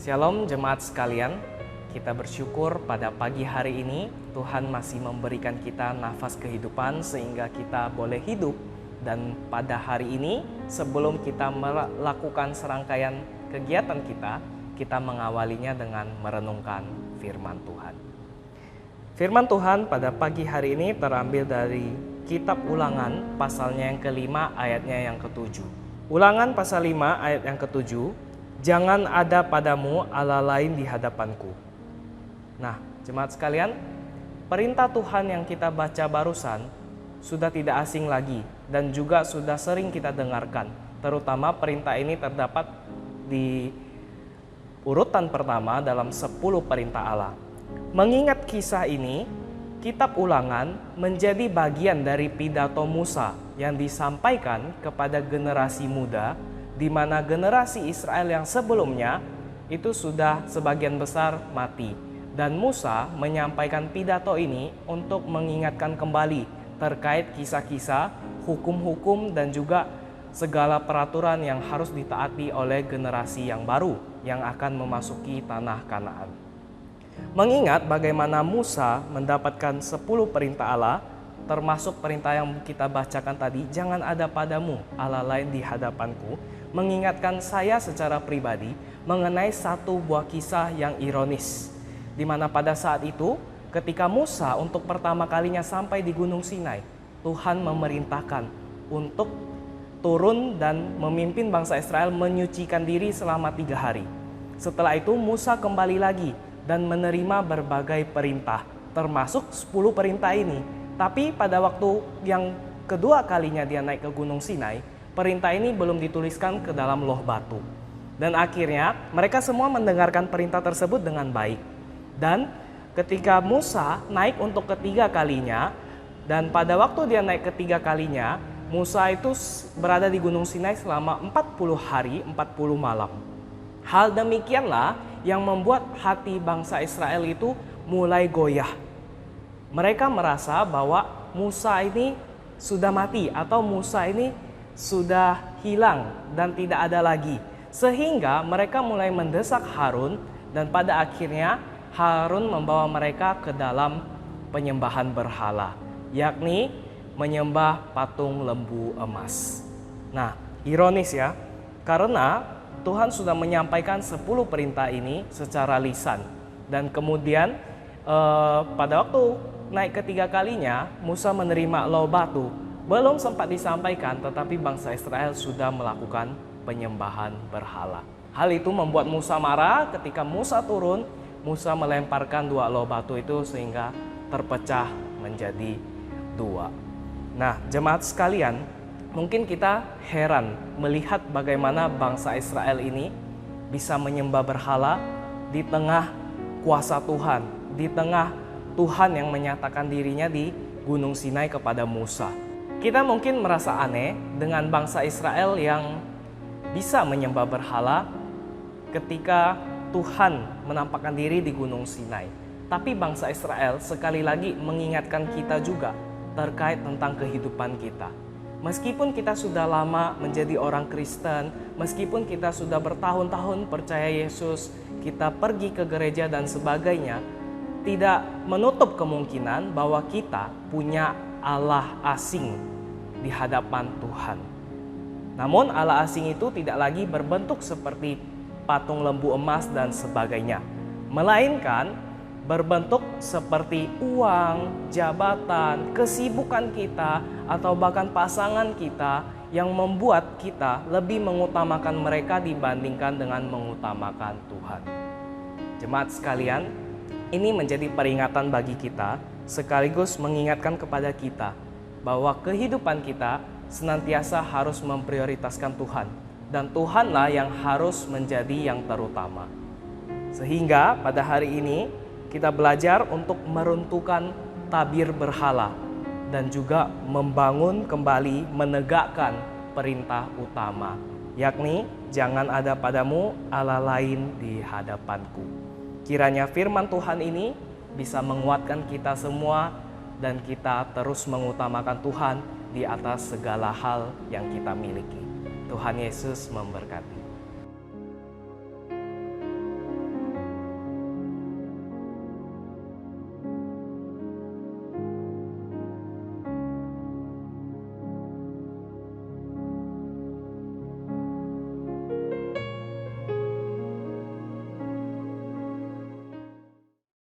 Shalom jemaat sekalian, kita bersyukur pada pagi hari ini Tuhan masih memberikan kita nafas kehidupan sehingga kita boleh hidup. Dan pada hari ini sebelum kita melakukan serangkaian kegiatan kita mengawalinya dengan merenungkan firman Tuhan. Firman Tuhan pada pagi hari ini terambil dari kitab Ulangan pasalnya yang kelima ayatnya yang ketujuh. Ulangan pasal 5 ayat yang ketujuh, jangan ada padamu Allah lain di hadapanku. Nah, jemaat sekalian, perintah Tuhan yang kita baca barusan sudah tidak asing lagi dan juga sudah sering kita dengarkan. Terutama perintah ini terdapat di urutan pertama dalam 10 perintah Allah. Mengingat kisah ini, kitab Ulangan menjadi bagian dari pidato Musa yang disampaikan kepada generasi muda, di mana generasi Israel yang sebelumnya itu sudah sebagian besar mati. Dan Musa menyampaikan pidato ini untuk mengingatkan kembali terkait kisah-kisah, hukum-hukum dan juga segala peraturan yang harus ditaati oleh generasi yang baru yang akan memasuki tanah Kanaan. Mengingat bagaimana Musa mendapatkan 10 perintah Allah, termasuk perintah yang kita bacakan tadi, jangan ada padamu Allah lain di hadapanku, mengingatkan saya secara pribadi mengenai satu buah kisah yang ironis, di mana pada saat itu ketika Musa untuk pertama kalinya sampai di Gunung Sinai, Tuhan memerintahkan untuk turun dan memimpin bangsa Israel menyucikan diri selama 3 hari. Setelah itu Musa kembali lagi dan menerima berbagai perintah, termasuk 10 perintah ini. Tapi pada waktu yang kedua kalinya dia naik ke Gunung Sinai, perintah ini belum dituliskan ke dalam loh batu. Dan akhirnya mereka semua mendengarkan perintah tersebut dengan baik. Dan ketika Musa naik untuk ketiga kalinya, dan pada waktu dia naik ketiga kalinya, Musa itu berada di Gunung Sinai selama 40 hari, 40 malam. Hal demikianlah yang membuat hati bangsa Israel itu mulai goyah. Mereka merasa bahwa Musa ini sudah mati atau Musa ini sudah hilang dan tidak ada lagi. Sehingga mereka mulai mendesak Harun dan pada akhirnya Harun membawa mereka ke dalam penyembahan berhala, yakni menyembah patung lembu emas. Nah, ironis ya, karena Tuhan sudah menyampaikan 10 perintah ini secara lisan. Dan kemudian pada waktu naik ketiga kalinya, Musa menerima loh batu. Belum sempat disampaikan, tetapi bangsa Israel sudah melakukan penyembahan berhala. Hal itu membuat Musa marah. Ketika Musa turun, Musa melemparkan 2 loh batu itu sehingga terpecah menjadi 2. Nah, jemaat sekalian, mungkin kita heran melihat bagaimana bangsa Israel ini bisa menyembah berhala di tengah kuasa Tuhan, di tengah Tuhan yang menyatakan dirinya di Gunung Sinai kepada Musa. Kita mungkin merasa aneh dengan bangsa Israel yang bisa menyembah berhala ketika Tuhan menampakkan diri di Gunung Sinai. Tapi bangsa Israel sekali lagi mengingatkan kita juga terkait tentang kehidupan kita. Meskipun kita sudah lama menjadi orang Kristen, meskipun kita sudah bertahun-tahun percaya Yesus, kita pergi ke gereja dan sebagainya, tidak menutup kemungkinan bahwa kita punya Allah asing di hadapan Tuhan. Namun Allah asing itu tidak lagi berbentuk seperti patung lembu emas dan sebagainya, melainkan berbentuk seperti uang, jabatan, kesibukan kita, atau bahkan pasangan kita yang membuat kita lebih mengutamakan mereka dibandingkan dengan mengutamakan Tuhan. Jemaat sekalian, ini menjadi peringatan bagi kita, sekaligus mengingatkan kepada kita bahwa kehidupan kita senantiasa harus memprioritaskan Tuhan, dan Tuhanlah yang harus menjadi yang terutama. Sehingga pada hari ini kita belajar untuk meruntuhkan tabir berhala dan juga membangun kembali, menegakkan perintah utama, yakni jangan ada padamu Allah lain di hadapanku. Kiranya firman Tuhan ini bisa menguatkan kita semua dan kita terus mengutamakan Tuhan di atas segala hal yang kita miliki. Tuhan Yesus memberkati.